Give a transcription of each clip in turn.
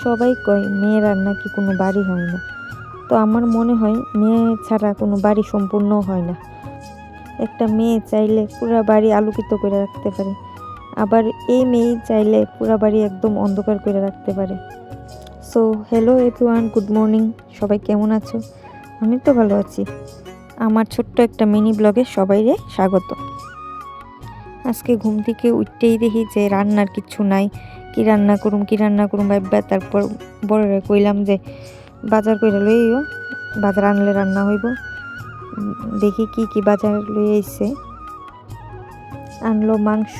সবাই কয় মেয়ের নাকি কোনো বাড়ি হয় না, তো আমার মনে হয় মেয়ে ছাড়া কোনো বাড়ি সম্পূর্ণ হয় না। একটা মেয়ে চাইলে পুরা বাড়ি আলোকিত করে রাখতে পারে, আবার এই মেয়ে চাইলে পুরা বাড়ি একদম অন্ধকার করে রাখতে পারে। So hello everyone, good morning. সবাই কেমন আছো? আমি তো ভালো আছি। আমার ছোট্ট একটা মিনি ব্লগে সবাইরে স্বাগত। আজকে ঘুম থেকে উঠতেই দেখি যে রান্নার কিছু নাই। কি রান্না করুম ভাববা তারপর বড়রে কইলাম যে বাজার কইরা লইও, বাজার আনলে রান্না হইব। দেখি কি বাজার লই আইছে। আনলো মাংস,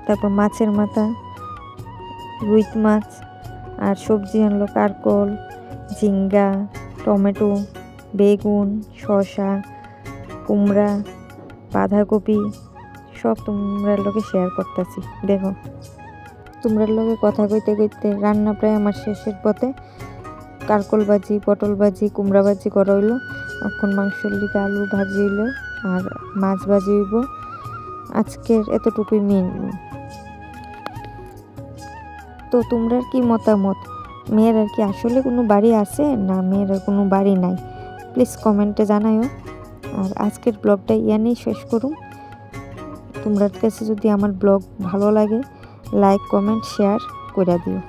তারপর মাছের মাথা, রুই মাছ, আর সবজি আনলো কারকল, ঝিঙ্গা, টমেটো, বেগুন, শসা, কুমড়া, বাঁধাকপি সব তোমরার লগে শেয়ার করতেছি। দেখো, তোমরার লগে কথা কইতে কইতে রান্না প্রায় আমার শেষের পথে। কারকল ভাজি, পটল ভাজি, কুমড়া ভাজি করা হইলো। এখন মাংসের লিগে আলু ভাজি হইলো আর মাছ ভাজি হইব। আজকের এতটুকুই মেনু। তো তোমরার কি মতামত? মেয়ের আর কি আসলে কোনো বাড়ি আছে না মেয়ের আর কোনো বাড়ি নাই? প্লিজ কমেন্টে জানাইও। আর আজকের ব্লগটা ইয়ানেই শেষ করুন। তোমরার কাছে যদি আমার ব্লগ ভালো লাগে, লাইক কমেন্ট শেয়ার করে দিও।